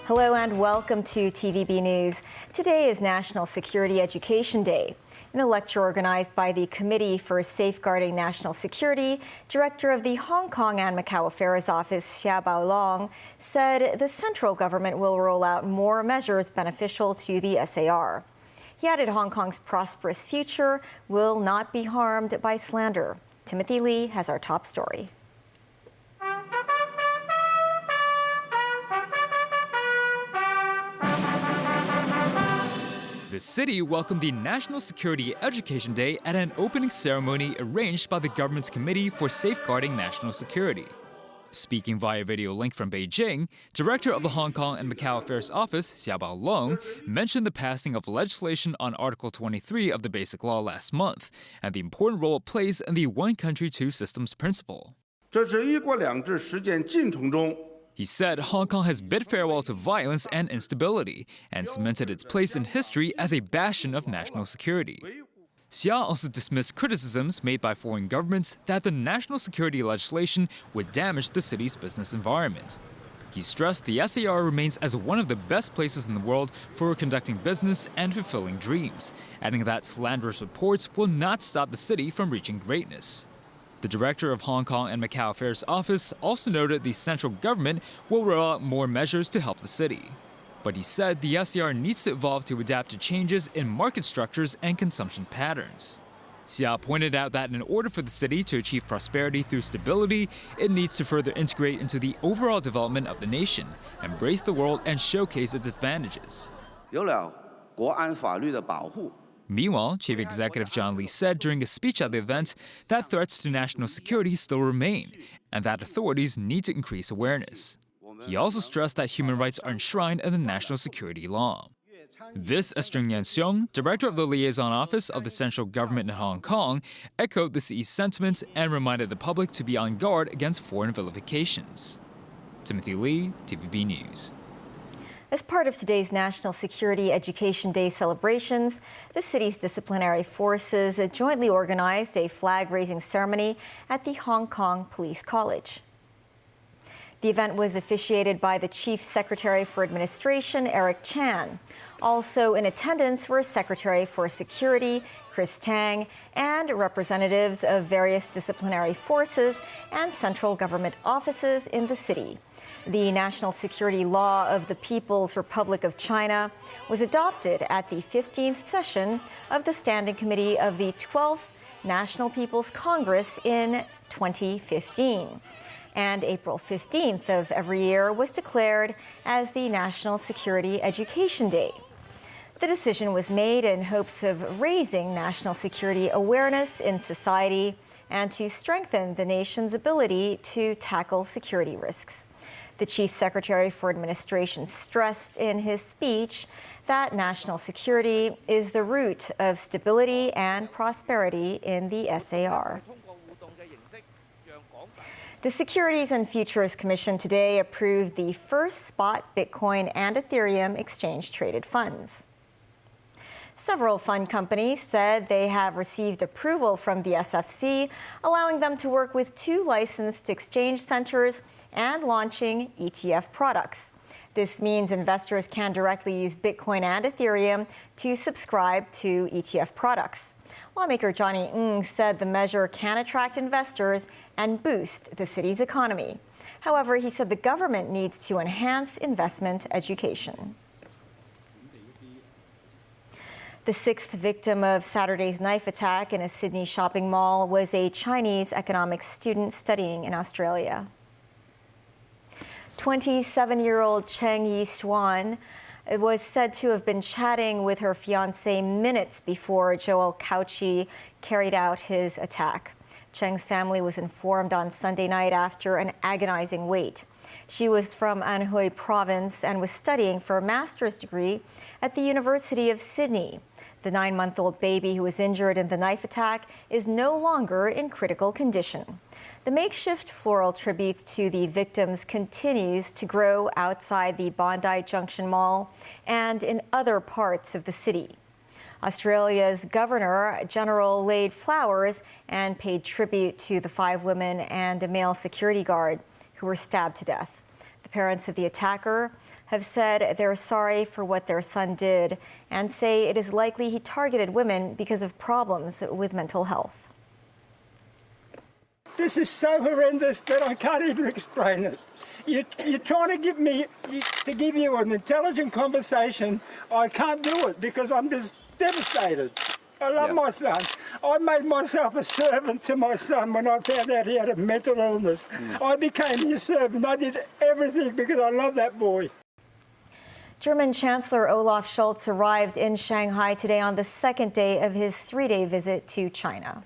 Hello and welcome to TVB News. Today is National Security Education Day. In a lecture organized by the Committee for Safeguarding National Security, Director of the Hong Kong and Macau Affairs Office, Xia Baolong, said the central government will roll out more measures beneficial to the SAR. He added Hong Kong's prosperous future will not be harmed by slander. Timothy Lee has our top story. The city welcomed the National Security Education Day at an opening ceremony arranged by the government's Committee for Safeguarding National Security. Speaking via video link from Beijing, Director of the Hong Kong and Macau Affairs Office, Xia Baolong, mentioned the passing of legislation on Article 23 of the Basic Law last month and the important role it plays in the one country, two systems principle. 这是一国两制实践进程中 He said Hong Kong has bid farewell to violence and instability and cemented its place in history as a bastion of national security. Xia also dismissed criticisms made by foreign governments that the national security legislation would damage the city's business environment. He stressed the SAR remains as one of the best places in the world for conducting business and fulfilling dreams, adding that slanderous reports will not stop the city from reaching greatness. The director of Hong Kong and Macau Affairs Office also noted the central government will roll out more measures to help the city. But he said the SAR needs to evolve to adapt to changes in market structures and consumption patterns. Xia pointed out that in order for the city to achieve prosperity through stability, it needs to further integrate into the overall development of the nation, embrace the world, and showcase its advantages. 有了国安法律的保护 Meanwhile, Chief Executive John Lee said during a speech at the event that threats to national security still remain and that authorities need to increase awareness. He also stressed that human rights are enshrined in the national security law. This, as Zheng Yanxiong, director of the Liaison Office of the central government in Hong Kong, echoed the city's sentiments and reminded the public to be on guard against foreign vilifications. Timothy Lee, TVB News. As part of today's National Security Education Day celebrations, the city's disciplinary forces jointly organized a flag-raising ceremony at the Hong Kong Police College. The event was officiated by the Chief Secretary for Administration, Eric Chan. Also in attendance were Secretary for Security, Chris Tang, and representatives of various disciplinary forces and central government offices in the city. The National Security Law of the People's Republic of China was adopted at the 15th session of the Standing Committee of the 12th National People's Congress in 2015. And April 15th of every year was declared as the National Security Education Day. The decision was made in hopes of raising national security awareness in society and to strengthen the nation's ability to tackle security risks. The Chief Secretary for Administration stressed in his speech that national security is the root of stability and prosperity in the SAR. The Securities and Futures Commission today approved the first spot Bitcoin and Ethereum exchange-traded funds. Several fund companies said they have received approval from the SFC, allowing them to work with 2 licensed exchange centers and launching ETF products. This means investors can directly use Bitcoin and Ethereum to subscribe to ETF products. Lawmaker Johnny Ng said the measure can attract investors and boost the city's economy. However, he said the government needs to enhance investment education. The 6th victim of Saturday's knife attack in a Sydney shopping mall was a Chinese economics student studying in Australia. 27-year-old Cheng Yi-Xuan was said to have been chatting with her fiancé minutes before Joel Cauchi carried out his attack. Cheng's family was informed on Sunday night after an agonizing wait. She was from Anhui province and was studying for a master's degree at the University of Sydney. The 9-month-old baby who was injured in the knife attack is no longer in critical condition. The The makeshift floral tribute to the victims continues to grow outside the Bondi Junction Mall and in other parts of the city. Australia's Governor-General laid flowers and paid tribute to the 5 women and a male security guard who were stabbed to death. The parents of the attacker have said they're sorry for what their son did and say it is likely he targeted women because of problems with mental health. This is so horrendous that I can't even explain it. You're trying to give you an intelligent conversation. I can't do it because I'm just devastated. I love my son. I made myself a servant to my son when I found out he had a mental illness. I became his servant. I did everything because I love that boy. German Chancellor Olaf Scholz arrived in Shanghai today on the second day of his 3-day visit to China.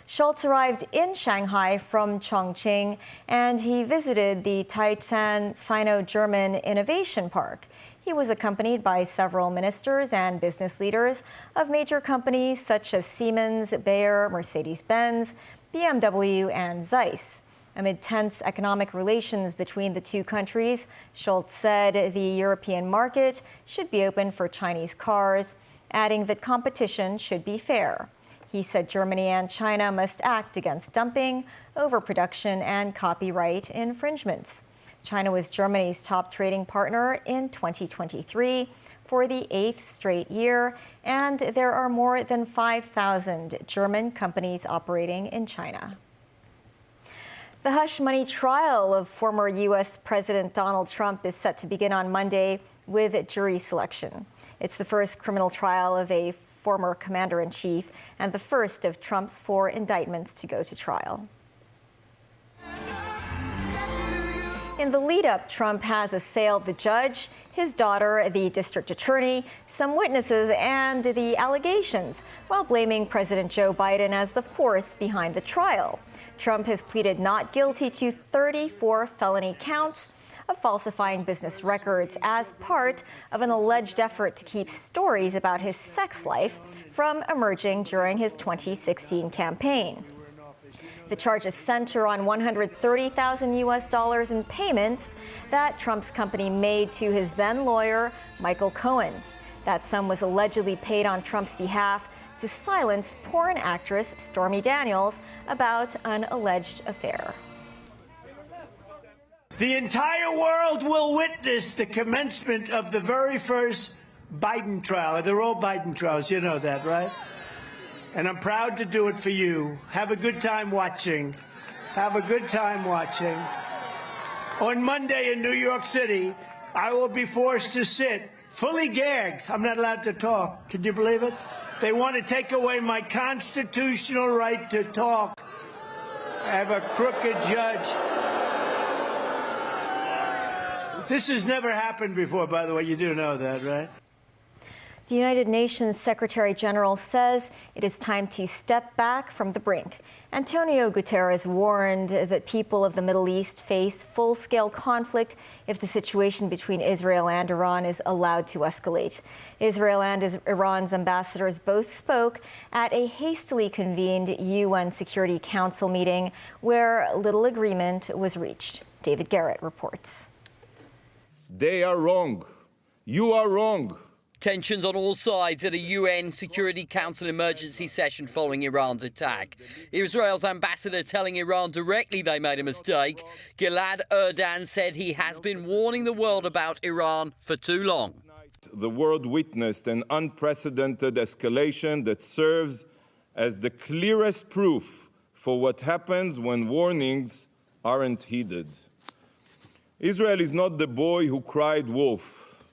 Scholz arrived in Shanghai from Chongqing, and he visited the Taicang Sino-German Innovation Park. He was accompanied by several ministers and business leaders of major companies such as Siemens, Bayer, Mercedes-Benz, BMW, and Zeiss. Amid tense economic relations between the two countries, Scholz said the European market should be open for Chinese cars, adding that competition should be fair. He said Germany and China must act against dumping, overproduction, and copyright infringements. China was Germany's top trading partner in 2023 for the 8th straight year, and there are more than 5,000 German companies operating in China. The hush money trial of former U.S. President Donald Trump is set to begin on Monday with jury selection. It's the first criminal trial of a former commander-in-chief and the first of Trump's 4 indictments to go to trial. In the lead-up, Trump has assailed the judge, his daughter, the district attorney, some witnesses, and the allegations, while blaming President Joe Biden as the force behind the trial. Trump has pleaded not guilty to 34 felony counts of falsifying business records as part of an alleged effort to keep stories about his sex life from emerging during his 2016 campaign. The charges center on $130,000 US in payments that Trump's company made to his then lawyer, Michael Cohen. That sum was allegedly paid on Trump's behalf to silence porn actress Stormy Daniels about an alleged affair. The entire world will witness the commencement of the very first Biden trial. They're all Biden trials, you know that, right? And I'm proud to do it for you. Have a good time watching. Have a good time watching. On Monday in New York City, I will be forced to sit fully gagged. I'm not allowed to talk. Can you believe it? They want to take away my constitutional right to talk. I have a crooked judge. This has never happened before, by the way. You do know that, right? The United Nations Secretary General says it is time to step back from the brink. Antonio Guterres warned that people of the Middle East face full-scale conflict if the situation between Israel and Iran is allowed to escalate. Israel and Iran's ambassadors both spoke at a hastily convened UN Security Council meeting where little agreement was reached. David Garrett reports. They are wrong. You are wrong. Tensions on all sides at a UN Security Council emergency session following Iran's attack. Israel's ambassador telling Iran directly they made a mistake. Gilad Erdan said he has been warning the world about Iran for too long. The world witnessed an unprecedented escalation that serves as the clearest proof for what happens when warnings aren't heeded. Israel is not the boy who cried wolf.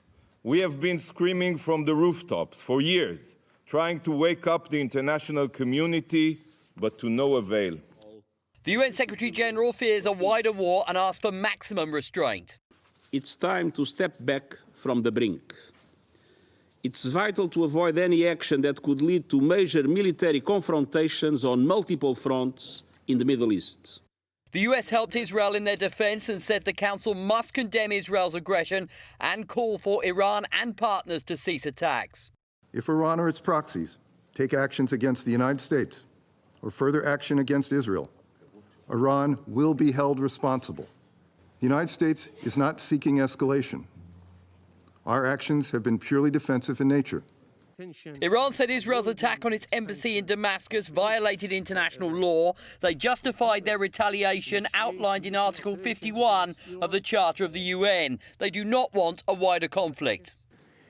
We have been screaming from the rooftops for years, trying to wake up the international community, but to no avail. The UN Secretary-General fears a wider war and asks for maximum restraint. It's time to step back from the brink. It's vital to avoid any action that could lead to major military confrontations on multiple fronts in the Middle East. The US helped Israel in their defense and said the Council must condemn Israel's aggression and call for Iran and partners to cease attacks. If Iran or its proxies take actions against the United States or further action against Israel, Iran will be held responsible. The United States is not seeking escalation. Our actions have been purely defensive in nature. Iran said Israel's attack on its embassy in Damascus violated international law. They justified their retaliation outlined in Article 51 of the Charter of the UN. They do not want a wider conflict.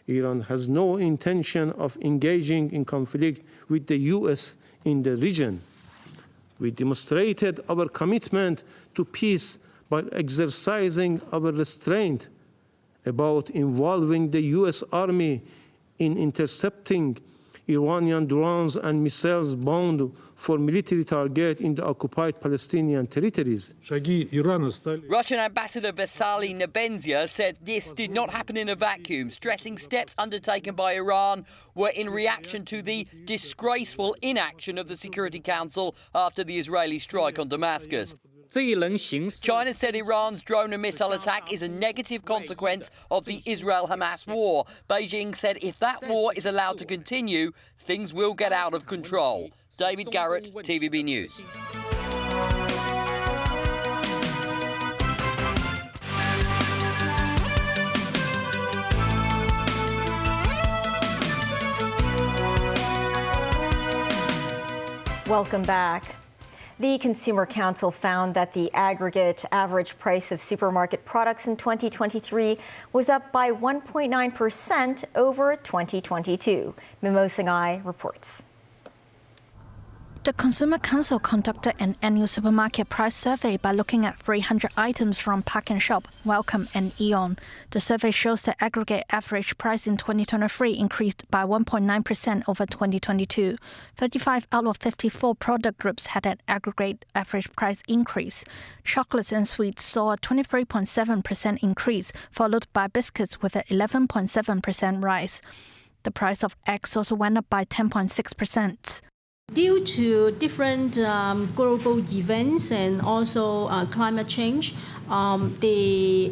Iran has no intention of engaging in conflict with the U.S. in the region. We demonstrated our commitment to peace by exercising our restraint about involving the U.S. Army in intercepting Iranian drones and missiles bound for military targets in the occupied Palestinian territories. Russian Ambassador Vasily Nebenzia said this did not happen in a vacuum, stressing steps undertaken by Iran were in reaction to the disgraceful inaction of the Security Council after the Israeli strike on Damascus. China said Iran's drone and missile attack is a negative consequence of the Israel-Hamas war. Beijing said if that war is allowed to continue, things will get out of control. David Garrett, TVB News. Welcome back. The Consumer Council found that the aggregate average price of supermarket products in 2023 was up by 1.9% over 2022. Mimo Singhai reports. The Consumer Council conducted an annual supermarket price survey by looking at 300 items from PARKnSHOP, Wellcome and Aeon. The survey shows the aggregate average price in 2023 increased by 1.9% over 2022. 35 out of 54 product groups had an aggregate average price increase. Chocolates and sweets saw a 23.7% increase, followed by biscuits with an 11.7% rise. The price of eggs also went up by 10.6%. Due to different global events and also climate change, the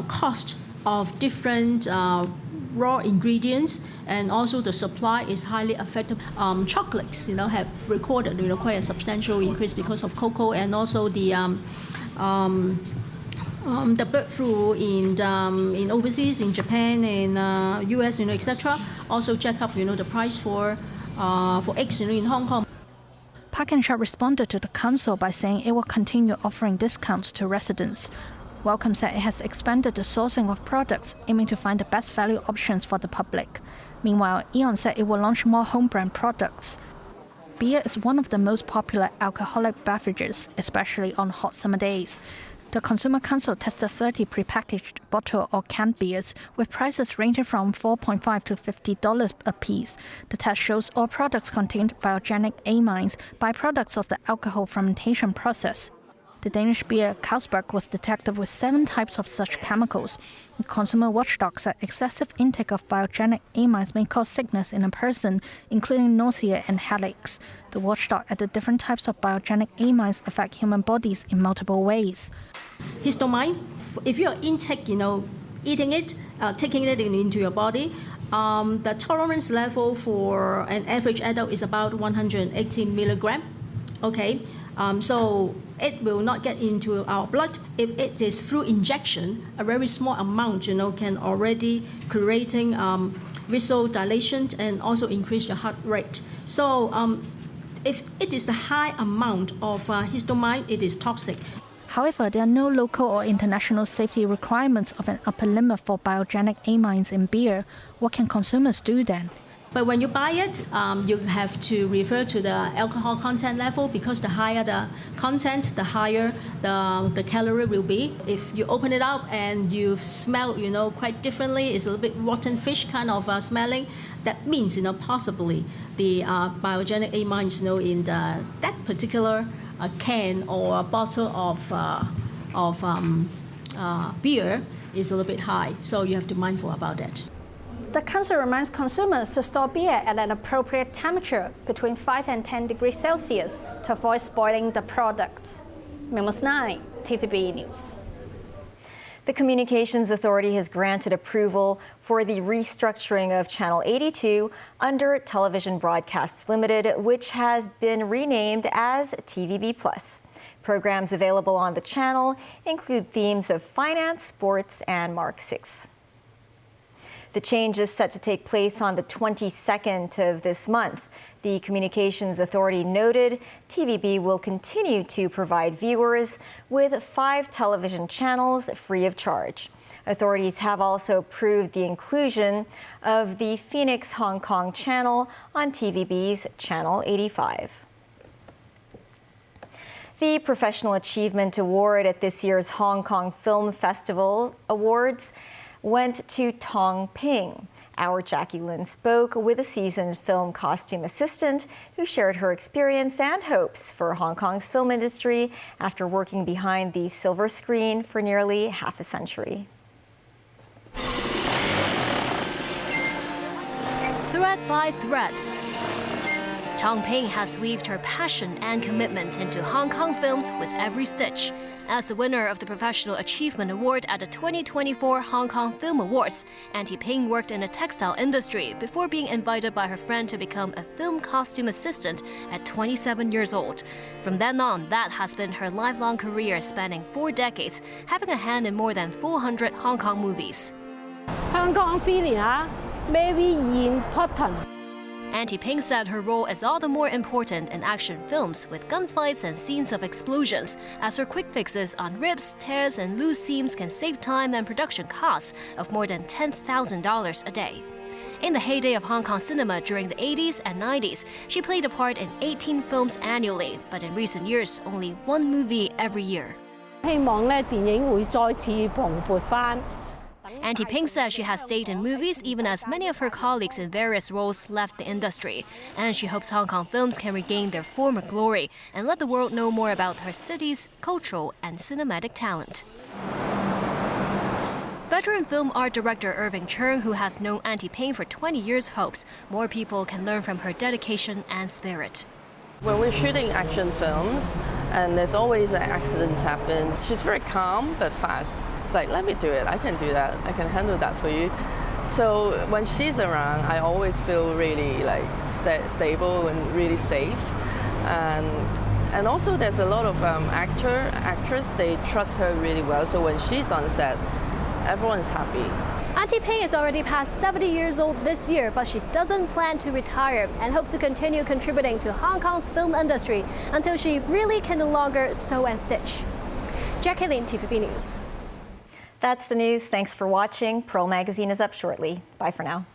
cost of different raw ingredients and also the supply is highly affected. Chocolates, have recorded, quite a substantial increase because of cocoa and also the bird flu in overseas, in Japan and US, etc. Also jack up, the price for eggs in Hong Kong. PARKnSHOP responded to the council by saying it will continue offering discounts to residents. Wellcome said it has expanded the sourcing of products, aiming to find the best value options for the public. Meanwhile, Aeon said it will launch more home brand products. Beer is one of the most popular alcoholic beverages, especially on hot summer days. The Consumer Council tested 30 prepackaged bottle or canned beers with prices ranging from $4.5 to $50 a piece. The test shows all products contained biogenic amines, byproducts of the alcohol fermentation process. The Danish beer Carlsberg was detected with 7 types of such chemicals. The consumer watchdog said excessive intake of biogenic amines may cause sickness in a person, including nausea and headaches. The watchdog added different types of biogenic amines affect human bodies in multiple ways. Histamine, if you are intake, eating it, taking it into your body, the tolerance level for an average adult is about 180 milligram. Okay, so it will not get into our blood. If it is through injection, a very small amount, can already creating vasodilation and also increase your heart rate. So if it is the high amount of histamine, it is toxic. However, there are no local or international safety requirements of an upper limit for biogenic amines in beer. What can consumers do then? But when you buy it, you have to refer to the alcohol content level, because the higher the content, the higher the calorie will be. If you open it up and you smell, quite differently, it's a little bit rotten fish kind of smelling, that means, possibly the biogenic amines, in that particular can or a bottle of beer is a little bit high. So you have to be mindful about that. The council reminds consumers to store beer at an appropriate temperature between 5 and 10 degrees Celsius to avoid spoiling the products. Mimo Singhai, TVB News. The Communications Authority has granted approval for the restructuring of Channel 82 under Television Broadcasts Limited, which has been renamed as TVB Plus. Programs available on the channel include themes of finance, sports, and Mark VI. The change is set to take place on the 22nd of this month. The Communications Authority noted TVB will continue to provide viewers with 5 television channels free of charge. Authorities have also approved the inclusion of the Phoenix Hong Kong channel on TVB's Channel 85. The Professional Achievement Award at this year's Hong Kong Film Festival Awards went to Tong Ping. Our Jackie Lynn spoke with a seasoned film costume assistant who shared her experience and hopes for Hong Kong's film industry after working behind the silver screen for nearly half a century. Thread by thread, Tong Ping has weaved her passion and commitment into Hong Kong films with every stitch. As the winner of the Professional Achievement Award at the 2024 Hong Kong Film Awards, Auntie Ping worked in the textile industry before being invited by her friend to become a film costume assistant at 27 years old. From then on, that has been her lifelong career spanning 4 decades, having a hand in more than 400 Hong Kong movies. Hong Kong feeling, very important. Auntie Ping said her role is all the more important in action films with gunfights and scenes of explosions, as her quick fixes on rips, tears, and loose seams can save time and production costs of more than $10,000 a day. In the heyday of Hong Kong cinema during the 80s and 90s, she played a part in 18 films annually, but in recent years, only 1 movie every year. 希望電影會再次蓬勃返。 Auntie Ping says she has stayed in movies even as many of her colleagues in various roles left the industry, and she hopes Hong Kong films can regain their former glory and let the world know more about her city's cultural and cinematic talent. Veteran film art director Irving Cheung, who has known Auntie Ping for 20 years, hopes more people can learn from her dedication and spirit. When we're shooting action films, and there's always accidents happen, she's very calm but fast. It's like, let me do it, I can do that, I can handle that for you. So when she's around, I always feel really like stable and really safe. And also there's a lot of actors, they trust her really well. So when she's on set, everyone's happy. Auntie Ping is already past 70 years old this year, but she doesn't plan to retire and hopes to continue contributing to Hong Kong's film industry until she really can no longer sew and stitch. Jackie Lynn, TVB News. That's the news. Thanks for watching. Pearl Magazine is up shortly. Bye for now.